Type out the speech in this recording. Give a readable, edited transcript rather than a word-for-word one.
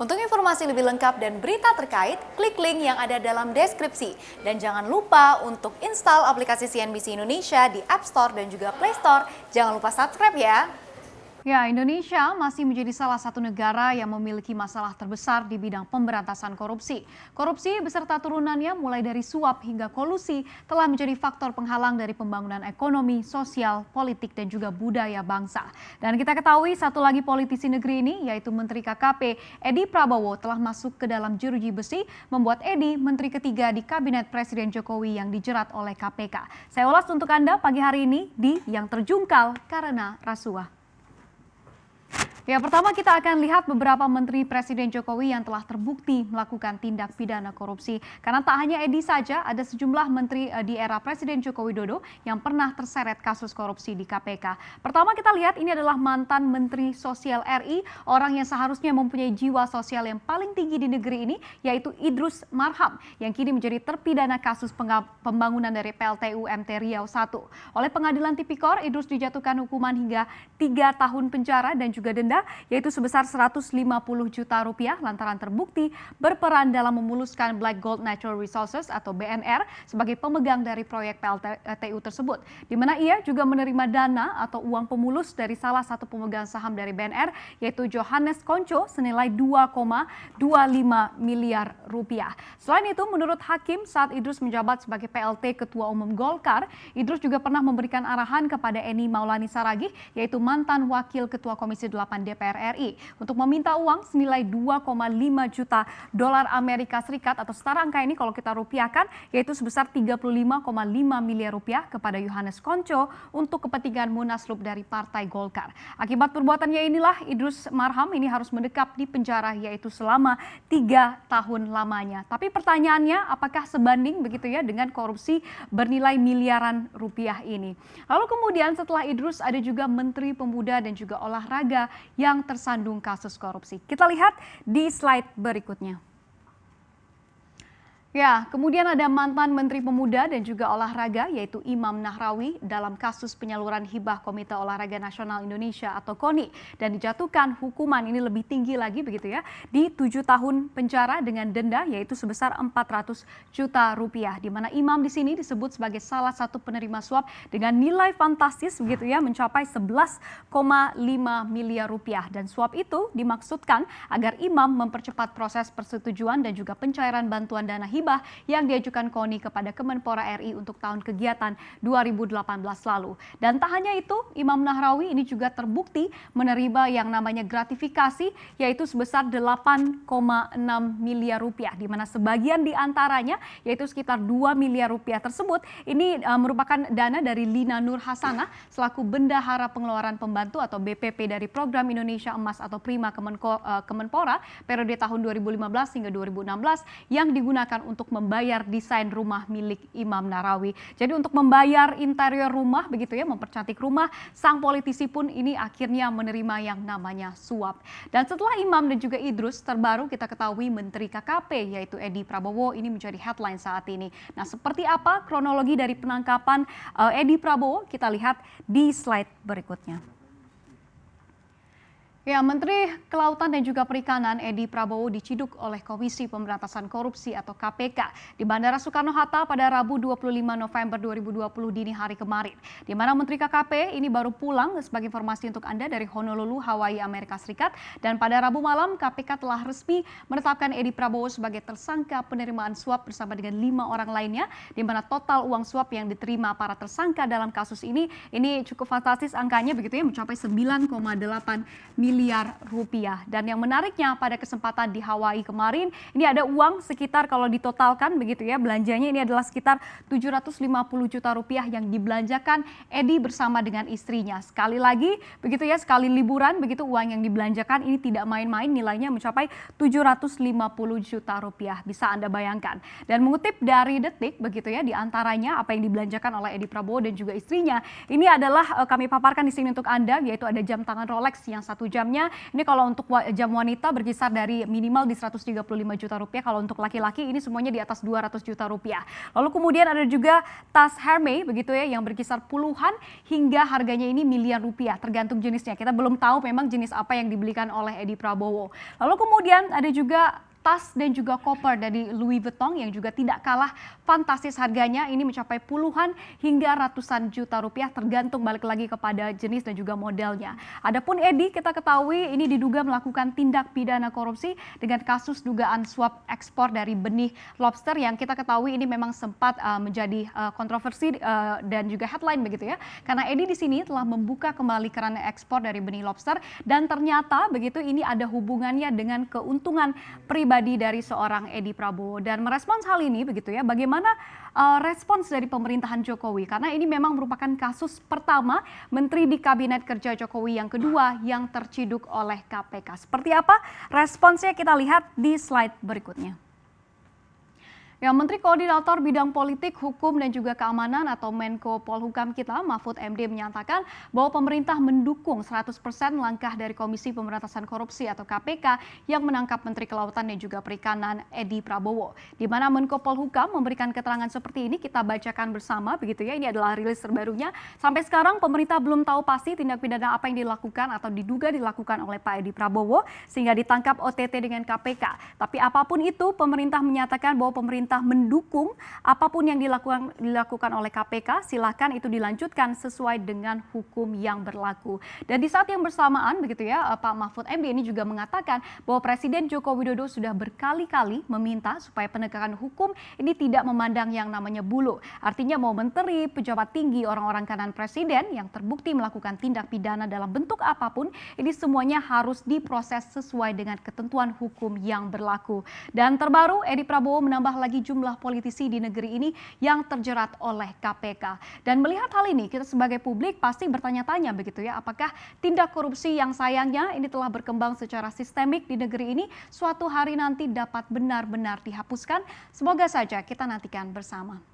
Untuk informasi lebih lengkap dan berita terkait, klik link yang ada dalam deskripsi. Dan jangan lupa untuk install aplikasi CNBC Indonesia di App Store dan juga Play Store. Jangan lupa subscribe ya. Ya, Indonesia masih menjadi salah satu negara yang memiliki masalah terbesar di bidang pemberantasan korupsi. Korupsi beserta turunannya mulai dari suap hingga kolusi telah menjadi faktor penghalang dari pembangunan ekonomi, sosial, politik, dan juga budaya bangsa. Dan kita ketahui satu lagi politisi negeri ini, yaitu Menteri KKP Edi Prabowo telah masuk ke dalam jeruji besi, membuat Edi menteri ketiga di Kabinet Presiden Jokowi yang dijerat oleh KPK. Saya ulas untuk Anda pagi hari ini di Yang Terjungkal Karena Rasuah. Ya, pertama kita akan lihat beberapa menteri Presiden Jokowi yang telah terbukti melakukan tindak pidana korupsi. Karena tak hanya Edi saja, ada sejumlah menteri di era Presiden Joko Widodo yang pernah terseret kasus korupsi di KPK. Pertama kita lihat ini adalah mantan Menteri Sosial RI, orang yang seharusnya mempunyai jiwa sosial yang paling tinggi di negeri ini, yaitu Idrus Marham, yang kini menjadi terpidana kasus pembangunan dari PLTU MT Riau I. Oleh Pengadilan Tipikor, Idrus dijatuhkan hukuman hingga 3 tahun penjara dan juga denda yaitu sebesar 150 juta rupiah lantaran terbukti berperan dalam memuluskan Black Gold Natural Resources atau BNR sebagai pemegang dari proyek PLTU tersebut, di mana ia juga menerima dana atau uang pemulus dari salah satu pemegang saham dari BNR yaitu Johannes Konco senilai 2,25 miliar rupiah. Selain itu, menurut hakim saat Idrus menjabat sebagai PLT Ketua Umum Golkar, Idrus juga pernah memberikan arahan kepada Eni Maulani Saragih yaitu mantan Wakil Ketua Komisi 8 DPR RI untuk meminta uang senilai 2,5 juta dolar Amerika Serikat atau setara angka ini kalau kita rupiahkan yaitu sebesar 35,5 miliar rupiah kepada Johannes Konco untuk kepentingan munaslup dari Partai Golkar. Akibat perbuatannya inilah Idrus Marham ini harus mendekap di penjara yaitu selama 3 tahun lamanya. Tapi pertanyaannya apakah sebanding begitu ya dengan korupsi bernilai miliaran rupiah ini. Lalu kemudian setelah Idrus ada juga Menteri Pemuda dan juga Olahraga yang tersandung kasus korupsi. Kita lihat di slide berikutnya. Ya, kemudian ada mantan Menteri Pemuda dan juga Olahraga yaitu Imam Nahrawi dalam kasus penyaluran hibah Komite Olahraga Nasional Indonesia atau KONI dan dijatuhkan hukuman ini lebih tinggi lagi begitu ya di 7 tahun penjara dengan denda yaitu sebesar 400 juta rupiah, di mana Imam di sini disebut sebagai salah satu penerima suap dengan nilai fantastis begitu ya mencapai 11,5 miliar rupiah, dan suap itu dimaksudkan agar Imam mempercepat proses persetujuan dan juga pencairan bantuan dana hibah yang diajukan KONI kepada Kemenpora RI untuk tahun kegiatan 2018 lalu. Dan tak hanya itu, Imam Nahrawi ini juga terbukti menerima yang namanya gratifikasi yaitu sebesar 8,6 miliar rupiah, di mana sebagian diantaranya yaitu sekitar 2 miliar rupiah tersebut ini merupakan dana dari Lina Nur Hasanah selaku Bendahara Pengeluaran Pembantu atau BPP dari Program Indonesia Emas atau Prima Kemenpora periode tahun 2015 hingga 2016 yang digunakan untuk membayar desain rumah milik Imam Nahrawi. Jadi untuk membayar interior rumah begitu ya, mempercantik rumah, sang politisi pun ini akhirnya menerima yang namanya suap. Dan setelah Imam dan juga Idrus, terbaru kita ketahui Menteri KKP yaitu Edi Prabowo ini menjadi headline saat ini. Nah, seperti apa kronologi dari penangkapan Edi Prabowo? Kita lihat di slide berikutnya. Ya, Menteri Kelautan dan juga Perikanan Edi Prabowo diciduk oleh Komisi Pemberantasan Korupsi atau KPK di Bandara Soekarno-Hatta pada Rabu 25 November 2020 dini hari kemarin. Di mana Menteri KKP ini baru pulang sebagai informasi untuk Anda dari Honolulu, Hawaii, Amerika Serikat. Dan pada Rabu malam KPK telah resmi menetapkan Edi Prabowo sebagai tersangka penerimaan suap bersama dengan 5 orang lainnya, di mana total uang suap yang diterima para tersangka dalam kasus ini cukup fantastis angkanya begitu ya, mencapai 9,8 miliar rupiah. Dan yang menariknya pada kesempatan di Hawaii kemarin ini ada uang sekitar kalau ditotalkan begitu ya belanjanya ini adalah sekitar 750 juta rupiah yang dibelanjakan Edi bersama dengan istrinya. Sekali lagi begitu ya, sekali liburan begitu uang yang dibelanjakan ini tidak main-main, nilainya mencapai 750 juta rupiah. Bisa Anda bayangkan. Dan mengutip dari Detik begitu ya, di antaranya apa yang dibelanjakan oleh Edi Prabowo dan juga istrinya ini adalah kami paparkan di sini untuk Anda, yaitu ada jam tangan Rolex yang 1 jam jamnya ini kalau untuk jam wanita berkisar dari minimal di 135 juta rupiah, kalau untuk laki-laki ini semuanya di atas 200 juta rupiah. Lalu kemudian ada juga tas Hermes begitu ya yang berkisar puluhan hingga harganya ini miliar rupiah tergantung jenisnya. Kita belum tahu memang jenis apa yang dibelikan oleh Edi Prabowo. Lalu kemudian ada juga tas dan juga koper dari Louis Vuitton yang juga tidak kalah fantastis harganya, ini mencapai puluhan hingga ratusan juta rupiah tergantung balik lagi kepada jenis dan juga modelnya. Adapun Edi kita ketahui ini diduga melakukan tindak pidana korupsi dengan kasus dugaan suap ekspor dari benih lobster yang kita ketahui ini memang sempat menjadi kontroversi dan juga headline begitu ya. Karena Edi di sini telah membuka kembali keran ekspor dari benih lobster dan ternyata begitu ini ada hubungannya dengan keuntungan pribadi dari seorang Edi Prabowo. Dan merespons hal ini begitu ya, bagaimana respons dari pemerintahan Jokowi? Karena ini memang merupakan kasus pertama Menteri di Kabinet Kerja Jokowi yang kedua yang terciduk oleh KPK. Seperti apa responsnya kita lihat di slide berikutnya. Ya, Menteri Koordinator Bidang Politik, Hukum dan juga Keamanan atau Menko Polhukam kita, Mahfud MD menyatakan bahwa pemerintah mendukung 100% langkah dari Komisi Pemberantasan Korupsi atau KPK yang menangkap Menteri Kelautan dan juga Perikanan Edi Prabowo. Di mana Menko Polhukam memberikan keterangan seperti ini, kita bacakan bersama begitu ya. Ini adalah rilis terbarunya. Sampai sekarang pemerintah belum tahu pasti tindak pidana apa yang dilakukan atau diduga dilakukan oleh Pak Edi Prabowo sehingga ditangkap OTT dengan KPK. Tapi apapun itu, pemerintah menyatakan bahwa pemerintah mendukung apapun yang dilakukan oleh KPK, silakan itu dilanjutkan sesuai dengan hukum yang berlaku. Dan di saat yang bersamaan begitu ya, Pak Mahfud MD ini juga mengatakan bahwa Presiden Joko Widodo sudah berkali-kali meminta supaya penegakan hukum ini tidak memandang yang namanya bulu. Artinya mau menteri, pejabat tinggi, orang-orang kanan Presiden yang terbukti melakukan tindak pidana dalam bentuk apapun, ini semuanya harus diproses sesuai dengan ketentuan hukum yang berlaku. Dan terbaru, Edi Prabowo menambah lagi jumlah politisi di negeri ini yang terjerat oleh KPK. Dan melihat hal ini, kita sebagai publik pasti bertanya-tanya begitu ya, apakah tindak korupsi yang sayangnya ini telah berkembang secara sistemik di negeri ini suatu hari nanti dapat benar-benar dihapuskan? Semoga saja kita nantikan bersama.